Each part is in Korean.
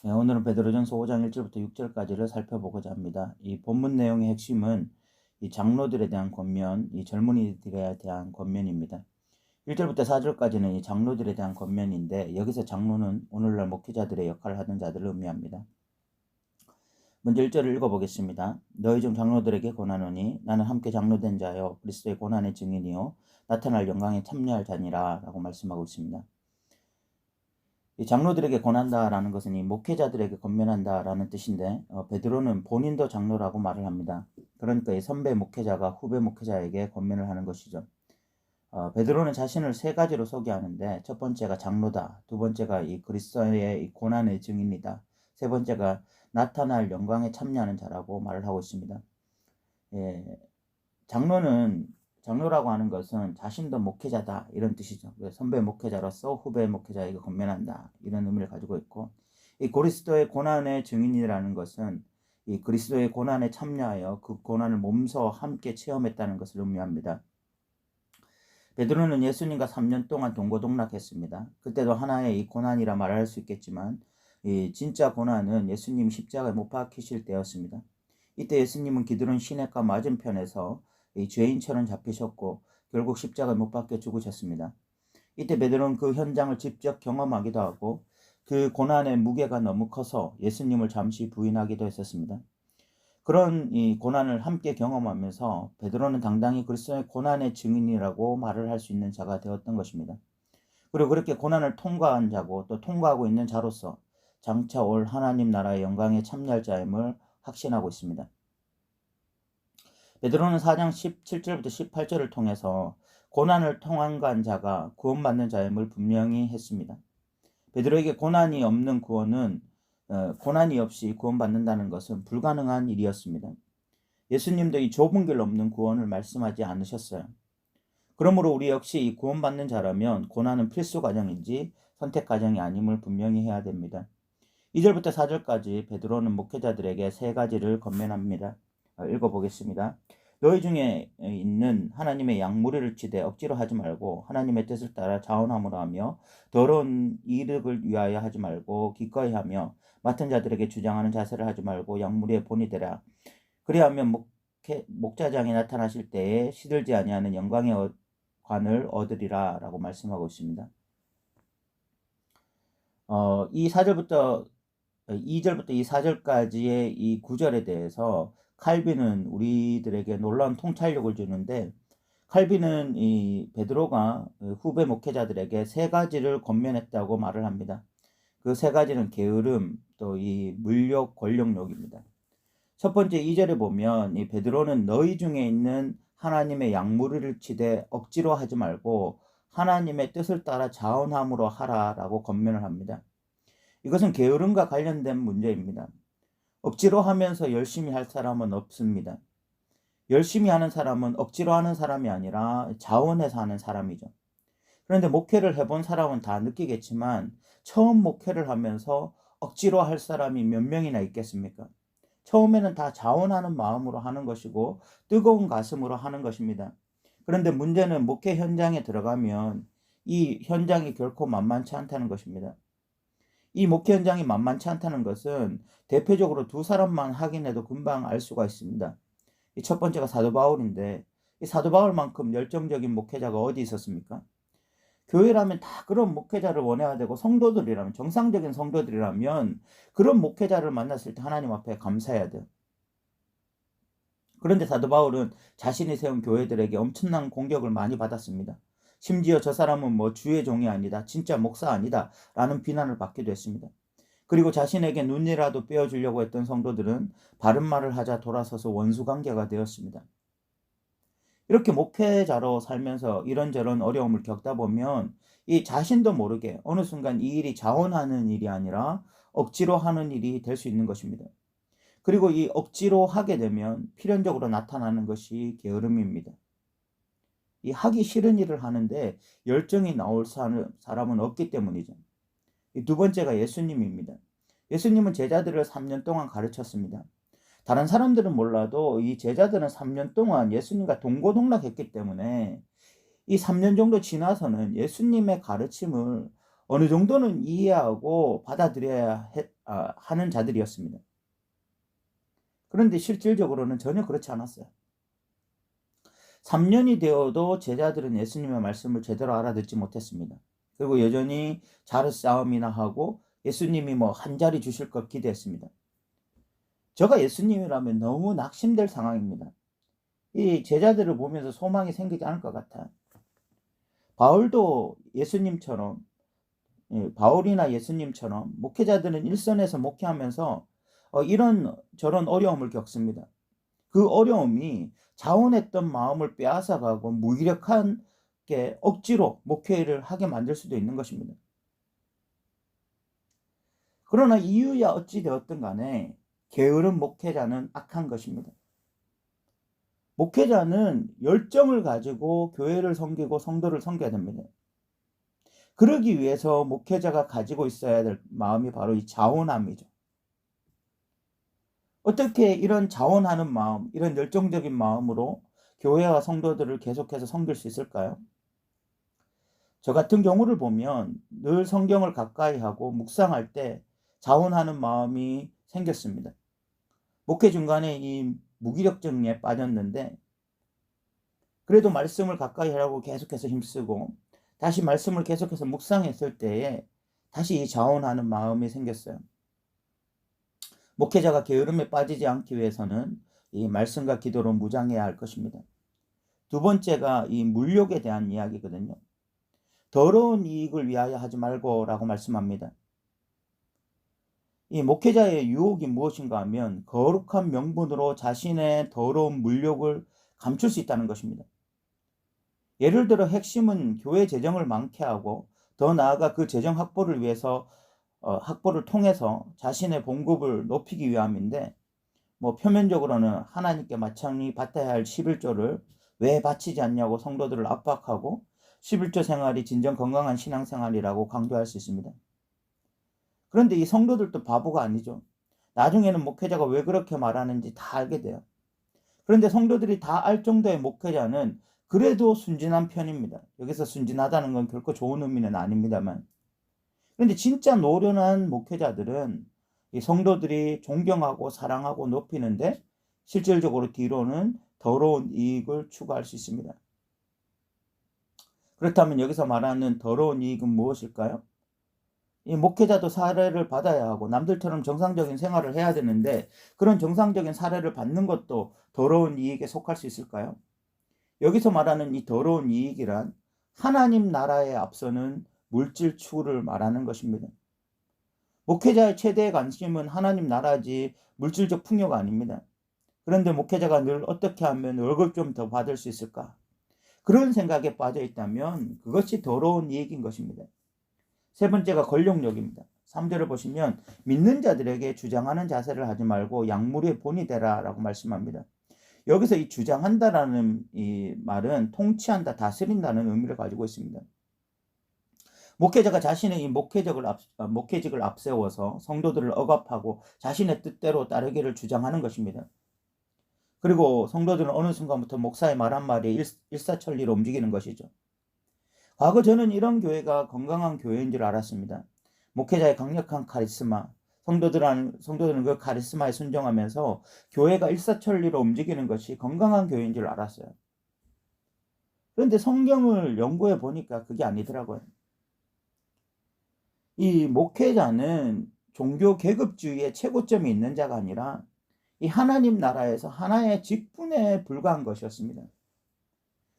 자, 오늘은 베드로전서 5장 1절부터 6절까지를 살펴보고자 합니다. 이 본문 내용의 핵심은 이 장로들에 대한 권면, 이 젊은이들에 대한 권면입니다. 1절부터 4절까지는 이 장로들에 대한 권면인데, 여기서 장로는 오늘날 목회자들의 역할을 하는 자들을 의미합니다. 먼저 1절을 읽어보겠습니다. 너희 중 장로들에게 권하노니 나는 함께 장로된 자여 그리스도의 고난의 증인이요 나타날 영광에 참여할 자니라 라고 말씀하고 있습니다. 이 장로들에게 권한다라는 것은 이 목회자들에게 권면한다라는 뜻인데, 베드로는 본인도 장로라고 말을 합니다. 그러니까 이 선배 목회자가 후배 목회자에게 권면을 하는 것이죠. 베드로는 자신을 세 가지로 소개하는데, 첫 번째가 장로다, 두 번째가 이 그리스도의 이 고난의 증인이다, 세 번째가 나타날 영광에 참여하는 자라고 말을 하고 있습니다. 장로라고 하는 것은 자신도 목회자다 이런 뜻이죠. 선배 목회자로서 후배 목회자에게 권면한다 이런 의미를 가지고 있고, 이 그리스도의 고난의 증인이라는 것은 이 그리스도의 고난에 참여하여 그 고난을 몸소 함께 체험했다는 것을 의미합니다. 베드로는 예수님과 3년 동안 동고동락했습니다. 그때도 하나의 이 고난이라 말할 수 있겠지만, 이 진짜 고난은 예수님이 십자가에 못 박히실 때였습니다. 이때 예수님은 기드론 시냇가 맞은편에서 이 죄인처럼 잡히셨고 결국 십자가에 못 박혀 죽으셨습니다. 이때 베드로는 그 현장을 직접 경험하기도 하고 그 고난의 무게가 너무 커서 예수님을 잠시 부인하기도 했었습니다. 그런 이 고난을 함께 경험하면서 베드로는 당당히 그리스도의 고난의 증인이라고 말을 할 수 있는 자가 되었던 것입니다. 그리고 그렇게 고난을 통과한 자고 또 통과하고 있는 자로서 장차 올 하나님 나라의 영광에 참여할 자임을 확신하고 있습니다. 베드로는 4장 17절부터 18절을 통해서 고난을 통과한 자가 구원받는 자임을 분명히 했습니다. 베드로에게 고난이 없이 구원받는다는 것은 불가능한 일이었습니다. 예수님도 이 좁은 길 없는 구원을 말씀하지 않으셨어요. 그러므로 우리 역시 이 구원받는 자라면 고난은 필수 과정인지 선택 과정이 아님을 분명히 해야 됩니다. 2절부터 4절까지 베드로는 목회자들에게 세 가지를 권면합니다. 읽어보겠습니다. 너희 중에 있는 하나님의 양무리를 치되 억지로 하지 말고 하나님의 뜻을 따라 자원함으로 하며 더러운 이득을 위하여 하지 말고 기꺼이 하며 맡은 자들에게 주장하는 자세를 하지 말고 양무리의 본이 되라. 그리하면 목자장이 나타나실 때에 시들지 아니하는 영광의 관을 얻으리라 라고 말씀하고 있습니다. 이 4절부터 2절부터 이 4절까지의 이 구절에 대해서 칼빈은 우리들에게 놀라운 통찰력을 주는데, 칼빈은 이 베드로가 후배 목회자들에게 세 가지를 권면했다고 말을 합니다. 그 세 가지는 게으름, 또 이 물욕, 권력욕입니다. 첫 번째 2절에 보면 이 베드로는 너희 중에 있는 하나님의 양무리를 치되 억지로 하지 말고 하나님의 뜻을 따라 자원함으로 하라라고 권면을 합니다. 이것은 게으름과 관련된 문제입니다. 억지로 하면서 열심히 할 사람은 없습니다. 열심히 하는 사람은 억지로 하는 사람이 아니라 자원해서 하는 사람이죠. 그런데 목회를 해본 사람은 다 느끼겠지만 처음 목회를 하면서 억지로 할 사람이 몇 명이나 있겠습니까? 처음에는 다 자원하는 마음으로 하는 것이고 뜨거운 가슴으로 하는 것입니다. 그런데 문제는 목회 현장에 들어가면 이 현장이 결코 만만치 않다는 것입니다. 이 목회 현장이 만만치 않다는 것은 대표적으로 두 사람만 확인해도 금방 알 수가 있습니다. 이 첫 번째가 사도 바울인데, 이 사도 바울만큼 열정적인 목회자가 어디 있었습니까? 교회라면 다 그런 목회자를 원해야 되고, 성도들이라면, 정상적인 성도들이라면 그런 목회자를 만났을 때 하나님 앞에 감사해야 돼요. 그런데 사도 바울은 자신이 세운 교회들에게 엄청난 공격을 많이 받았습니다. 심지어 저 사람은 주의 종이 아니다, 진짜 목사 아니다 라는 비난을 받기도 했습니다. 그리고 자신에게 눈이라도 빼어주려고 했던 성도들은 바른 말을 하자 돌아서서 원수관계가 되었습니다. 이렇게 목회자로 살면서 이런저런 어려움을 겪다 보면 이 자신도 모르게 어느 순간 이 일이 자원하는 일이 아니라 억지로 하는 일이 될 수 있는 것입니다. 그리고 이 억지로 하게 되면 필연적으로 나타나는 것이 게으름입니다. 이 하기 싫은 일을 하는데 열정이 나올 사람은 없기 때문이죠. 두 번째가 예수님입니다. 예수님은 제자들을 3년 동안 가르쳤습니다. 다른 사람들은 몰라도 이 제자들은 3년 동안 예수님과 동고동락했기 때문에 이 3년 정도 지나서는 예수님의 가르침을 어느 정도는 이해하고 받아들여야 하는 자들이었습니다. 그런데 실질적으로는 전혀 그렇지 않았어요. 3년이 되어도 제자들은 예수님의 말씀을 제대로 알아듣지 못했습니다. 그리고 여전히 자르 싸움이나 하고 예수님이 뭐 한 자리 주실 것 기대했습니다. 저가 예수님이라면 너무 낙심될 상황입니다. 이 제자들을 보면서 소망이 생기지 않을 것 같아요. 바울도 예수님처럼, 바울이나 예수님처럼 목회자들은 일선에서 목회하면서 이런 저런 어려움을 겪습니다. 그 어려움이 자원했던 마음을 빼앗아가고 무기력하게 억지로 목회를 하게 만들 수도 있는 것입니다. 그러나 이유야 어찌 되었든 간에 게으른 목회자는 악한 것입니다. 목회자는 열정을 가지고 교회를 섬기고 성도를 섬겨야 됩니다. 그러기 위해서 목회자가 가지고 있어야 될 마음이 바로 이 자원함이죠. 어떻게 이런 자원하는 마음, 이런 열정적인 마음으로 교회와 성도들을 계속해서 섬길 수 있을까요? 저 같은 경우를 보면 늘 성경을 가까이 하고 묵상할 때 자원하는 마음이 생겼습니다. 목회 중간에 이 무기력증에 빠졌는데 그래도 말씀을 가까이 하라고 계속해서 힘쓰고 다시 말씀을 계속해서 묵상했을 때에 다시 이 자원하는 마음이 생겼어요. 목회자가 게으름에 빠지지 않기 위해서는 이 말씀과 기도로 무장해야 할 것입니다. 두 번째가 이 물욕에 대한 이야기거든요. 더러운 이익을 위하여 하지 말고라고 말씀합니다. 이 목회자의 유혹이 무엇인가 하면 거룩한 명분으로 자신의 더러운 물욕을 감출 수 있다는 것입니다. 예를 들어 핵심은 교회 재정을 많게 하고 더 나아가 그 재정 확보를 위해서 확보를 통해서 자신의 봉급을 높이기 위함인데 뭐 표면적으로는 하나님께 마땅히 받아야 할 11조를 왜 바치지 않냐고 성도들을 압박하고 11조 생활이 진정 건강한 신앙생활이라고 강조할 수 있습니다. 그런데 이 성도들도 바보가 아니죠. 나중에는 목회자가 왜 그렇게 말하는지 다 알게 돼요. 그런데 성도들이 다 알 정도의 목회자는 그래도 순진한 편입니다. 여기서 순진하다는 건 결코 좋은 의미는 아닙니다만. 그런데 진짜 노련한 목회자들은 이 성도들이 존경하고 사랑하고 높이는데 실질적으로 뒤로는 더러운 이익을 추구할 수 있습니다. 그렇다면 여기서 말하는 더러운 이익은 무엇일까요? 이 목회자도 사례를 받아야 하고 남들처럼 정상적인 생활을 해야 되는데 그런 정상적인 사례를 받는 것도 더러운 이익에 속할 수 있을까요? 여기서 말하는 이 더러운 이익이란 하나님 나라에 앞서는 물질 추구를 말하는 것입니다. 목회자의 최대의 관심은 하나님 나라지 물질적 풍요가 아닙니다. 그런데 목회자가 늘 어떻게 하면 월급 좀 더 받을 수 있을까? 그런 생각에 빠져 있다면 그것이 더러운 이익인 것입니다. 세 번째가 권력욕입니다. 3절을 보시면 믿는 자들에게 주장하는 자세를 하지 말고 약물의 본이 되라 라고 말씀합니다. 여기서 이 주장한다라는 이 말은 통치한다, 다스린다는 의미를 가지고 있습니다. 목회자가 자신의 이 목회직을 앞세워서 성도들을 억압하고 자신의 뜻대로 따르기를 주장하는 것입니다. 그리고 성도들은 어느 순간부터 목사의 말 한마디에 일사천리로 움직이는 것이죠. 과거 저는 이런 교회가 건강한 교회인 줄 알았습니다. 목회자의 강력한 카리스마, 성도들은 그 카리스마에 순종하면서 교회가 일사천리로 움직이는 것이 건강한 교회인 줄 알았어요. 그런데 성경을 연구해 보니까 그게 아니더라고요. 이 목회자는 종교 계급주의의 최고점이 있는 자가 아니라 이 하나님 나라에서 하나의 직분에 불과한 것이었습니다.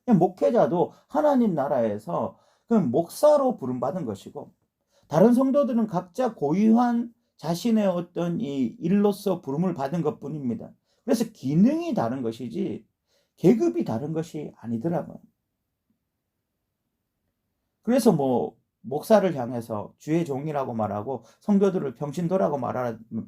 목회자도 하나님 나라에서 목사로 부름받은 것이고 다른 성도들은 각자 고유한 자신의 어떤 이 일로서 부름을 받은 것뿐입니다. 그래서 기능이 다른 것이지 계급이 다른 것이 아니더라고요. 그래서 목사를 향해서 주의 종이라고 말하고 성도들을 병신도라고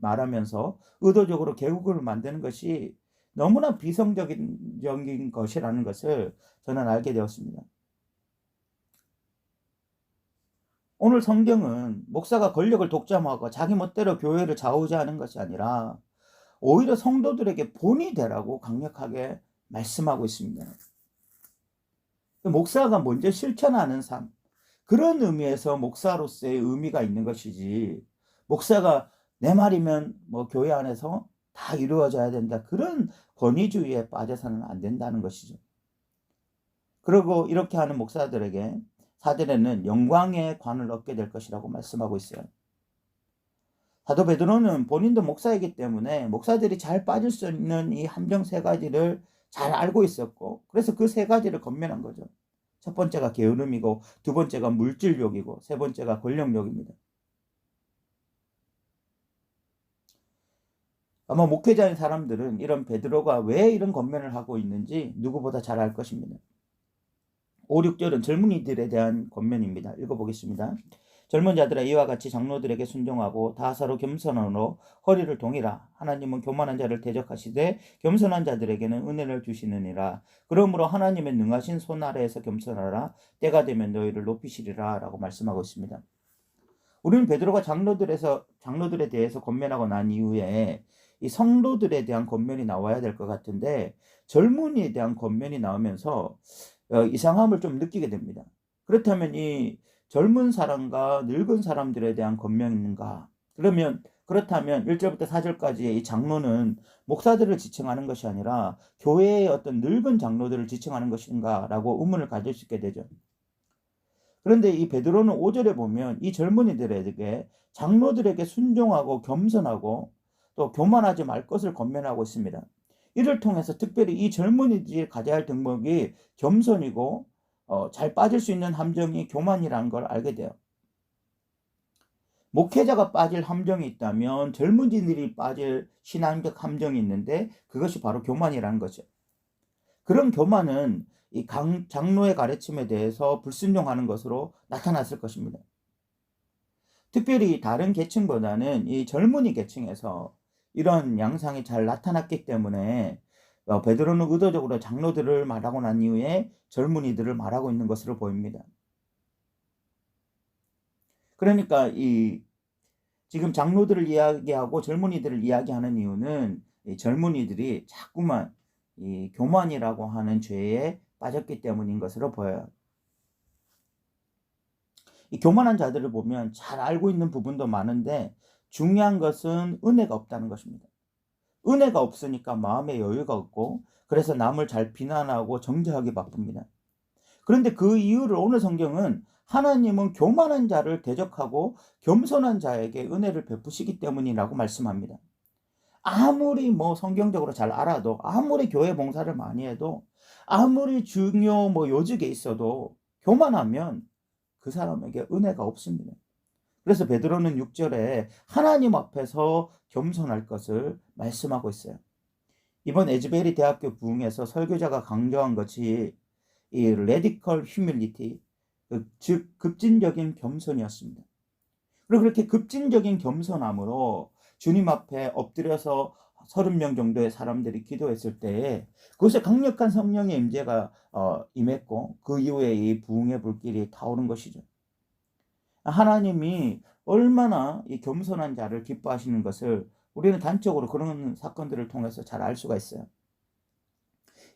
말하면서 의도적으로 계급을 만드는 것이 너무나 비성적인 것이라는 것을 저는 알게 되었습니다. 오늘 성경은 목사가 권력을 독점하고 자기 멋대로 교회를 좌우지하는 것이 아니라 오히려 성도들에게 본이 되라고 강력하게 말씀하고 있습니다. 목사가 먼저 실천하는 삶, 그런 의미에서 목사로서의 의미가 있는 것이지 목사가 내 말이면 뭐 교회 안에서 다 이루어져야 된다. 그런 권위주의에 빠져서는 안 된다는 것이죠. 그리고 이렇게 하는 목사들에게 사절에는 영광의 관을 얻게 될 것이라고 말씀하고 있어요. 사도 베드로는 본인도 목사이기 때문에 목사들이 잘 빠질 수 있는 이 함정 세 가지를 잘 알고 있었고, 그래서 그 세 가지를 건면한 거죠. 첫 번째가 게으름이고, 두 번째가 물질욕이고, 세 번째가 권력욕입니다. 아마 목회자인 사람들은 이런 베드로가 왜 이런 권면을 하고 있는지 누구보다 잘 알 것입니다. 5, 6절은 젊은이들에 대한 권면입니다. 읽어보겠습니다. 젊은 자들아 이와 같이 장로들에게 순종하고 다 서로 겸손함으로 허리를 동이라. 하나님은 교만한 자를 대적하시되 겸손한 자들에게는 은혜를 주시느니라. 그러므로 하나님의 능하신 손 아래에서 겸손하라. 때가 되면 너희를 높이시리라 라고 말씀하고 있습니다. 우리는 베드로가 장로들에 대해서 권면하고 난 이후에 이 성도들에 대한 권면이 나와야 될 것 같은데, 젊은이에 대한 권면이 나오면서 이상함을 좀 느끼게 됩니다. 그렇다면 이 젊은 사람과 늙은 사람들에 대한 권면인가? 그렇다면 1절부터 4절까지의 이 장로는 목사들을 지칭하는 것이 아니라 교회의 어떤 늙은 장로들을 지칭하는 것인가? 라고 의문을 가질 수 있게 되죠. 그런데 이 베드로는 5절에 보면 이 젊은이들에게 장로들에게 순종하고 겸손하고 또 교만하지 말 것을 권면하고 있습니다. 이를 통해서 특별히 이 젊은이들이 가져야 할 덕목이 겸손이고 잘 빠질 수 있는 함정이 교만이라는 걸 알게 돼요. 목회자가 빠질 함정이 있다면 젊은이들이 빠질 신앙적 함정이 있는데, 그것이 바로 교만이라는 거죠. 그런 교만은 이 장로의 가르침에 대해서 불순종하는 것으로 나타났을 것입니다. 특별히 다른 계층보다는 이 젊은이 계층에서 이런 양상이 잘 나타났기 때문에 베드로는 의도적으로 장로들을 말하고 난 이후에 젊은이들을 말하고 있는 것으로 보입니다. 그러니까 이 지금 장로들을 이야기하고 젊은이들을 이야기하는 이유는 이 젊은이들이 자꾸만 이 교만이라고 하는 죄에 빠졌기 때문인 것으로 보여요. 이 교만한 자들을 보면 잘 알고 있는 부분도 많은데 중요한 것은 은혜가 없다는 것입니다. 은혜가 없으니까 마음에 여유가 없고, 그래서 남을 잘 비난하고 정죄하기 바쁩니다. 그런데 그 이유를 오늘 성경은 하나님은 교만한 자를 대적하고 겸손한 자에게 은혜를 베푸시기 때문이라고 말씀합니다. 아무리 성경적으로 잘 알아도, 아무리 교회 봉사를 많이 해도, 아무리 중요 요직에 있어도 교만하면 그 사람에게 은혜가 없습니다. 그래서 베드로는 6절에 하나님 앞에서 겸손할 것을 말씀하고 있어요. 이번 에즈베리 대학교 부흥에서 설교자가 강조한 것이 이 radical humility, 즉 급진적인 겸손이었습니다. 그리고 그렇게 급진적인 겸손함으로 주님 앞에 엎드려서 30명 정도의 사람들이 기도했을 때에 그것에 강력한 성령의 임재가 임했고, 그 이후에 이 부흥의 불길이 타오른 것이죠. 하나님이 얼마나 이 겸손한 자를 기뻐하시는 것을 우리는 단적으로 그런 사건들을 통해서 잘 알 수가 있어요.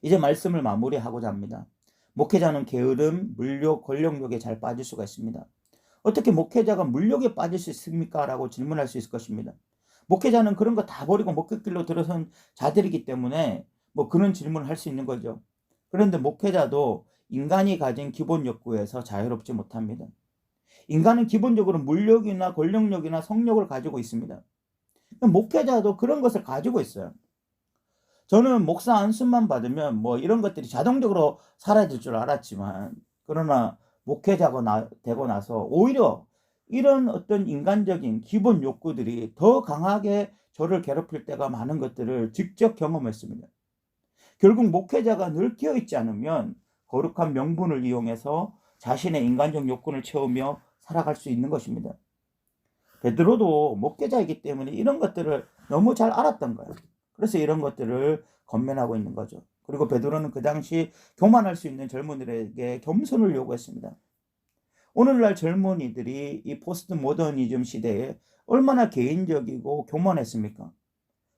이제 말씀을 마무리하고자 합니다. 목회자는 게으름, 물욕, 권력욕에 잘 빠질 수가 있습니다. 어떻게 목회자가 물욕에 빠질 수 있습니까? 라고 질문할 수 있을 것입니다. 목회자는 그런 거 다 버리고 목회길로 들어선 자들이기 때문에 그런 질문을 할 수 있는 거죠. 그런데 목회자도 인간이 가진 기본 욕구에서 자유롭지 못합니다. 인간은 기본적으로 물욕이나 권력욕이나 성욕을 가지고 있습니다. 목회자도 그런 것을 가지고 있어요. 저는 목사 안수만 받으면 이런 것들이 자동적으로 사라질 줄 알았지만, 그러나 목회자가 되고 나서 오히려 이런 어떤 인간적인 기본 욕구들이 더 강하게 저를 괴롭힐 때가 많은 것들을 직접 경험했습니다. 결국 목회자가 늘 깨어있지 않으면 거룩한 명분을 이용해서 자신의 인간적 욕구를 채우며 살아갈 수 있는 것입니다. 베드로도 목회자이기 때문에 이런 것들을 너무 잘 알았던 거예요. 그래서 이런 것들을 권면하고 있는 거죠. 그리고 베드로는 그 당시 교만할 수 있는 젊은이들에게 겸손을 요구했습니다. 오늘날 젊은이들이 이 포스트 모더니즘 시대에 얼마나 개인적이고 교만했습니까?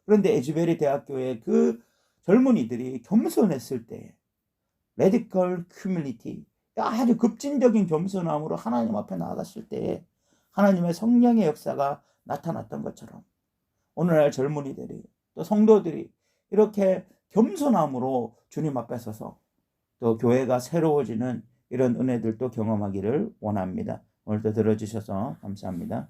그런데 에즈베리 대학교의 그 젊은이들이 겸손했을 때, 레디컬 휴밀리티, 아주 급진적인 겸손함으로 하나님 앞에 나아갔을 때 하나님의 성령의 역사가 나타났던 것처럼 오늘날 젊은이들이 또 성도들이 이렇게 겸손함으로 주님 앞에 서서 또 교회가 새로워지는 이런 은혜들도 경험하기를 원합니다. 오늘도 들어주셔서 감사합니다.